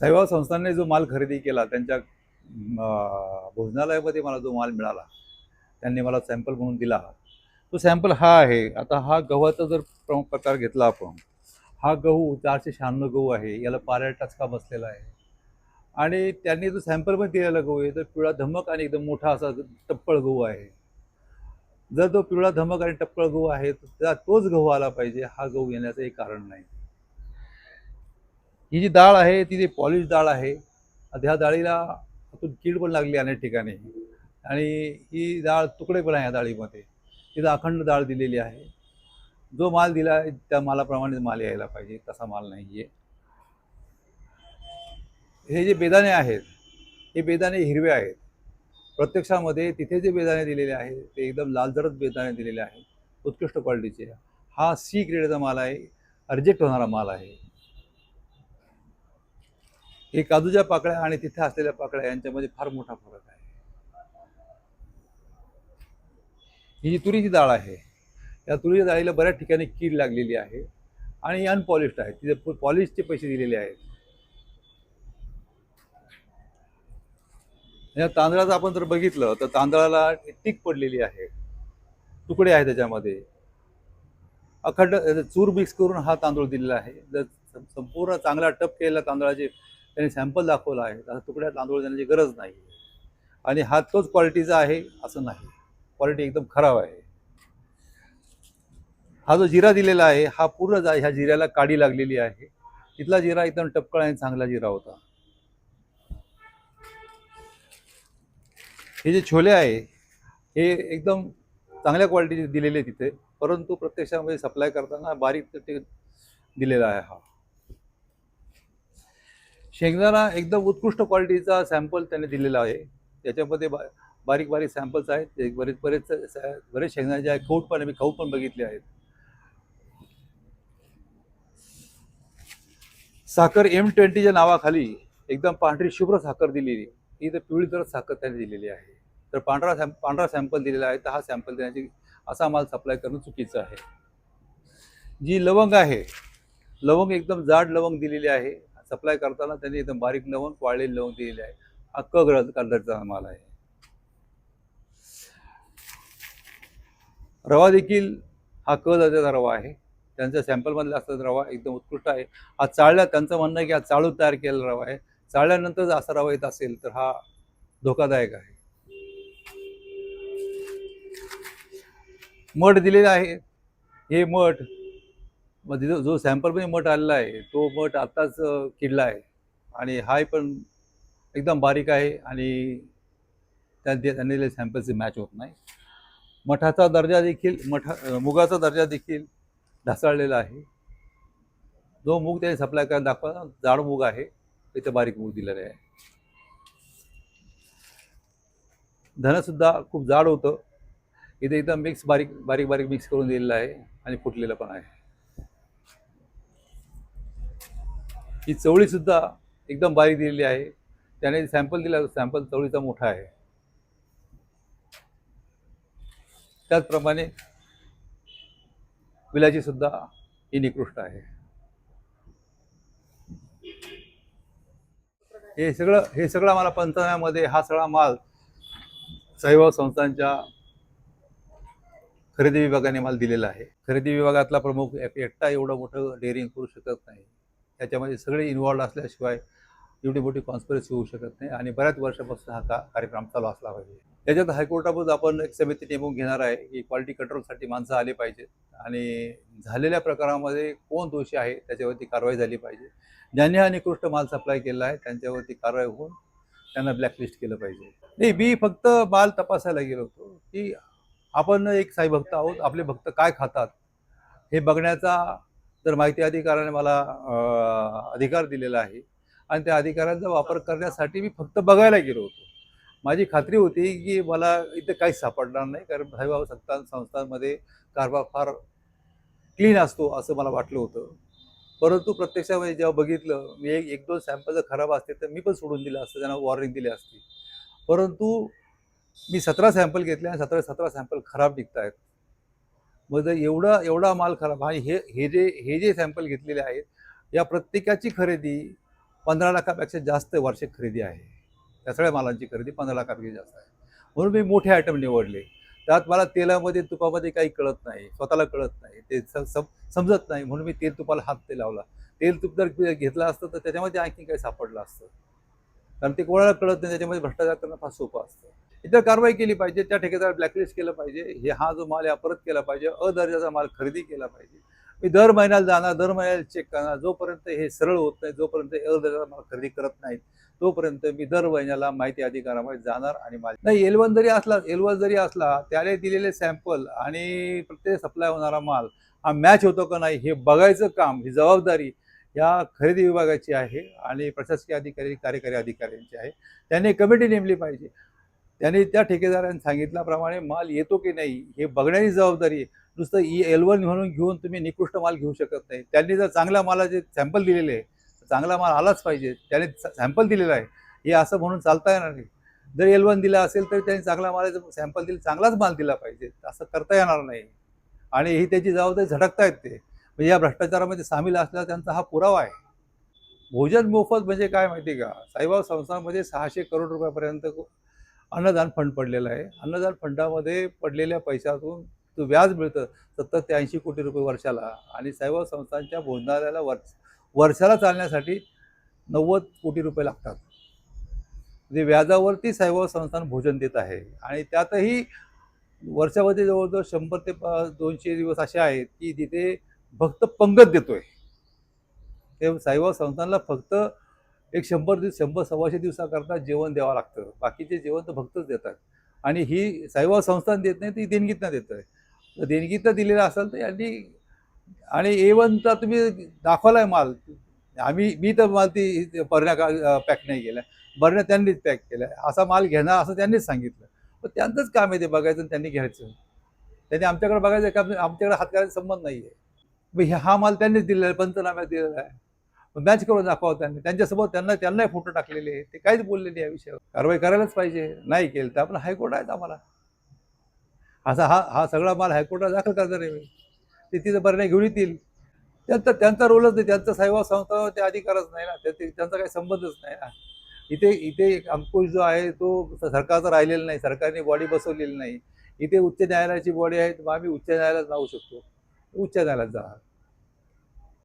साईबाबा संस्थांनी जो माल खरेदी केला त्यांच्या भोजनालयामध्ये मला जो माल मिळाला त्यांनी मला सॅम्पल म्हणून दिला तो सॅम्पल हा आहे. आता हा गव्हाचा जर प्रमुख प्रकार घेतला आपण, हा गहू 496 गहू आहे. याला पाऱ्या टचका बसलेला आहे आणि त्यांनी जो सॅम्पलमध्ये दिलेला गहू आहे तो पिवळा धमक आणि एकदम मोठा असा टप्पळ गहू आहे. जर तो पिवळा धमक आणि टप्पळ गहू आहे तर तोच गहू आला पाहिजे, हा गहू येण्याचं एक कारण नाही. ही जी डाळ आहे ती पॉलिश डाळ आहे. ह्या डाळीला आतून कीड पण लागली अनेक ठिकाणी आणि ही डाळ तुकडे पण आहे या डाळीमध्ये. तिथं अखंड डाळ दिलेली आहे. जो माल दिला आहे त्या मालाप्रमाणे माल यायला पाहिजे, तसा माल नाही आहे. हे जे बेदाणे आहेत हे बेदाणे हिरवे आहेत. प्रत्यक्षामध्ये तिथे जे बेदाणे दिलेले आहेत ते एकदम लालजरद बेदाणे दिलेले आहेत, उत्कृष्ट क्वालिटीचे. हा सी ग्रेडचा माल आहे, रिजेक्ट होणारा माल आहे. हे काजूच्या पाकळ्या आणि तिथे असलेल्या पाकळ्या यांच्यामध्ये फार मोठा फरक आहे. ही जी तुरीची डाळ आहे या तुरीच्या डाळीला बऱ्याच ठिकाणी कीड लागलेली आहे आणि अनपॉलिश्ड आहे. तिथे पॉलिशचे पैसे दिलेले आहेत. या तांदळाचं आपण जर बघितलं तर तांदळाला टीक पडलेली आहे, तुकडे आहेत त्याच्यामध्ये. अखंड चूर मिक्स करून हा तांदूळ दिलेला आहे. जर संपूर्ण चांगला टप केलेला तांदळाचे त्यांनी सॅम्पल दाखवला आहे, तर तुकड्या तांदूळ देण्याची गरज नाही. आणि हा तोच क्वालिटीचा आहे असं नाही, क्वालिटी एकदम खराब आहे. हा जो जिरा दिलेला आहे हा पूर्ण ह्या जिऱ्याला काडी लागलेली आहे. तिथला जिरा एकदम टपकळ आणि चांगला जिरा होता. हे जे छोले आहे हे एकदम चांगल्या क्वालिटीचे दिलेले तिथे, परंतु प्रत्यक्षामध्ये सप्लाय करताना बारीक दिलेला आहे. हा शेंगदाणा एकदम उत्कृष्ट क्वालिटीचा सॅम्पल त्याने दिलेला आहे. त्याच्यामध्ये बारीक बारीक सॅम्पल्स आहेत. बरेच शेंगदाण्याचे आहे. मी खाऊ पण बघितले आहेत. साखर M20च्या नावाखाली एकदम पांढरी शुभ्र साखर दिलेली, ही तर पिवळी तर साखर त्याने दिलेली आहे. तर पांढरा सॅम्पल दिलेला आहे, तर हा सॅम्पल देण्याची असा माल सप्लाय करणं चुकीचं आहे. जी लवंग आहे, लवंग एकदम जाड लवंग दिलेली आहे. सप्लाय करताना त्यांनी एकदम बारीक लवंग, वाळलेली लवंग दिलेली आहे. हा कलरचा माल आहे. रवा देखील हा दर्जाचा रवा आहे. त्यांच्या सॅम्पलमधला असलेला रवा एकदम उत्कृष्ट आहे. हा त्यांचं म्हणणं आहे की हा चाळून तयार केलेला रवा आहे. चाळल्यानंतर जर असा रवा येत असेल तर हा धोकादायक आहे. मठ दिलेले आहे. हे मठ जो सॅम्पलमध्ये मठ आलेला आहे तो मठ आत्ताच किडला आहे आणि हा पण एकदम बारीक आहे आणि त्यांनी सॅम्पलचे मॅच होत नाही. मठाचा दर्जा देखील मुगाचा दर्जा देखील ढासळलेला आहे. जो मूग त्याने सप्लाय करायला दाखवा जाड मूग आहे, इथे बारीक मूग दिलेले आहे. धन सुद्धा खूप जाड होतं, इथे एकदम बारीक बारीक मिक्स करून दिलेलं आहे आणि फुटलेलं पण आहे. ही चवळी सुद्धा एकदम बारीक दिलेली आहे. त्याने सॅम्पल दिला, सॅम्पल चवळीचा मोठा आहे. त्याचप्रमाणे विलायची सुद्धा ही निकृष्ट आहे. हे सगळं मला पंचनाम्यामध्ये हा सगळा माल साईबाबा संस्थांच्या खरेदी विभागाने माल दिलेला आहे. खरेदी विभागातला प्रमुख एकटा एवढं मोठं डेअरिंग करू शकत नाही. त्याच्यामध्ये सगळे इन्व्हॉल्ड असल्याशिवाय एवढी मोठी कॉन्स्पिरसी होऊ शकत नाही आणि बऱ्याच वर्षापासून हा कार्यक्रम चालू असला पाहिजे. त्याच्यात हायकोर्टामध्ये आपण एक समिती नेमून घेणार आहे की क्वालिटी कंट्रोलसाठी माणसं आली पाहिजेत आणि झालेल्या प्रकारामध्ये कोण दोषी आहे त्याच्यावरती कारवाई झाली पाहिजे. ज्यांनी हा निकृष्ट माल सप्लाय केला आहे त्यांच्यावरती कारवाई होऊन त्यांना ब्लॅकलिस्ट केलं पाहिजे. नाही, मी फक्त माल तपासायला गेलो होतो की आपण एक साई भक्त आहोत, आपले भक्त काय खातात हे बघण्याचा तर माहिती अधिकाऱ्याने मला अधिकार दिलेला आहे आणि त्या अधिकारांचा वापर करण्यासाठी मी फक्त बघायला गेलो होतो. माझी खात्री होती की मला इथे काहीच सापडणार नाही, कारण साईबाबा संस्थांमध्ये कारभार फार क्लीन असतो असं मला वाटलं होतं. परंतु प्रत्यक्षामध्ये जेव्हा बघितलं, मी एक दोन सॅम्पल जर खराब असते तर मी पण सोडून दिलं असतं, त्यांना वॉर्निंग दिली असती. परंतु मी 17 सॅम्पल घेतले आणि 17 सॅम्पल खराब निघत आहेत. मग जर एवढा माल खराब आणि हे जे सॅम्पल घेतलेले आहेत या प्रत्येकाची खरेदी 15 लाखापेक्षा जास्त वार्षिक खरेदी आहे. त्या सगळ्या मालांची खरेदी 15 लाखापेक्षा जास्त आहे. म्हणून मी मोठे आयटम निवडले. त्यात मला तेलामध्ये, तुपामध्ये काही कळत नाही, स्वतःला कळत नाही, ते समजत नाही, म्हणून मी तेल तुपाला हात नाही लावला. तेल तूप जर घेतलं असतं तर त्याच्यामध्ये आणखी काही सापडलं असतं. कारण ते कोणाला कळत नाही, त्याच्यामध्ये भ्रष्टाचार करणं फार सोपं असतं. इतर कारवाई केली पाहिजे, त्या ठेकेदार ब्लॅकलिस्ट केलं पाहिजे, हा जो माल आहे परत केला पाहिजे, अदर्जाचा माल खरेदी केला पाहिजे. मी दर महिन्याला जाणार, दर महिन्याला चेक करणार. जोपर्यंत हे सरळ होत नाही, जोपर्यंत अदर्जाचा माल खरेदी करत नाहीत, तोपर्यंत मी दर महिन्याला माहिती अधिकारामध्ये जाणार आणि नाही एल1 जरी असला त्याने दिलेले सॅम्पल आणि प्रत्येक सप्लाय होणारा माल हा मॅच होतो का नाही हे बघायचं काम, ही जबाबदारी या खरेदी विभागाची आहे आणि प्रशासकीय अधिकारी, कार्यकारी अधिकाऱ्यांची आहे. त्यांनी कमिटी नेमली पाहिजे. त्यांनी त्या ठेकेदारांनी सांगितल्याप्रमाणे माल येतो की नाही हे बघण्याची जबाबदारी आहे. नुसतं L1 म्हणून घेऊन तुम्ही निकृष्ट माल घेऊ शकत नाही. त्यांनी जर चांगल्या मालाचे सॅम्पल दिलेले आहे, चांगला माल आलाच पाहिजे. त्याने सॅम्पल दिलेला आहे हे असं म्हणून चालता येणार नाही. जर L1 दिला असेल तर त्यांनी चांगल्या मालाचं सॅम्पल दिलं, चांगलाच माल दिला पाहिजे, असं करता येणार नाही. आणि ही त्याची जबाबदारी झटकतायत ते. म्हणजे या भ्रष्टाचारामध्ये सामील असल्याचा त्यांचा हा पुरावा आहे. भोजन मोफत म्हणजे काय माहिती आहे का? साईबाबा संस्थांमध्ये 600 करोड रुपयापर्यंत अन्नदान फंड पडलेला आहे. अन्नदान फंडामध्ये पडलेल्या पैशातून तो व्याज मिळतं 70 ते 80 कोटी रुपये वर्षाला आणि साईबाबा संस्थांच्या भोजनालयाला वर्षाला चालण्यासाठी 90 कोटी रुपये लागतात. म्हणजे व्याजावरती साईबाबा संस्थान भोजन देत आहे आणि त्यातही वर्षामध्ये जवळजवळ 100 ते 200 दिवस असे आहेत की जिथे फक्त पंगत देतोय. ते साईबाबा संस्थानला फक्त एक 100-100-125 दिवसाकरता जेवण द्यावं लागतं. बाकीचे जेवण तर भक्तच देतात आणि ही साईबाबा संस्थान देत नाही, ती देणगीतनं देत आहे. देणगीतनं दिलेलं असेल तर यांनी आणि A1चा तुम्ही दाखवलाय माल. मी तर माल ती बरण्या पॅक नाही केल्या. बरण्या त्यांनीच पॅक केल्या. असा माल घेणार असं त्यांनीच सांगितलं. पण त्यांचंच काम आहे ते बघायचं आणि त्यांनी घ्यायचं. त्यांनी आमच्याकडे बघायचं का आमच्याकडे हात करायचा संबंध नाहीये. मग हा माल त्यांनीच दिलेला आहे, पंचनाम्यात दिलेला आहे. मॅच करून दाखवा त्यांनी. त्यांच्यासोबत त्यांनाही फोटो टाकलेले आहे. ते काहीच बोलले नाही या विषयावर. कारवाई करायलाच पाहिजे. नाही केलं तर आपण हायकोर्ट आहेत आम्हाला. असा हा सगळा माल हायकोर्टात दाखल करणार आहे मी. ते तिथं बरण्या घेऊन येतील. त्यांचा रोलच नाही. त्यांचा साईबाबा संस्थांवर ते अधिकारच नाही ना. त्यांचा काही संबंधच नाही ना. इथे एक अंकुश जो आहे तो सरकारचा राहिलेला नाही. सरकारने बॉडी बसवलेली नाही. इथे उच्च न्यायालयाची बॉडी आहे. आम्ही उच्च न्यायालयात जाऊ शकतो. उच्च न्यायालयात जा.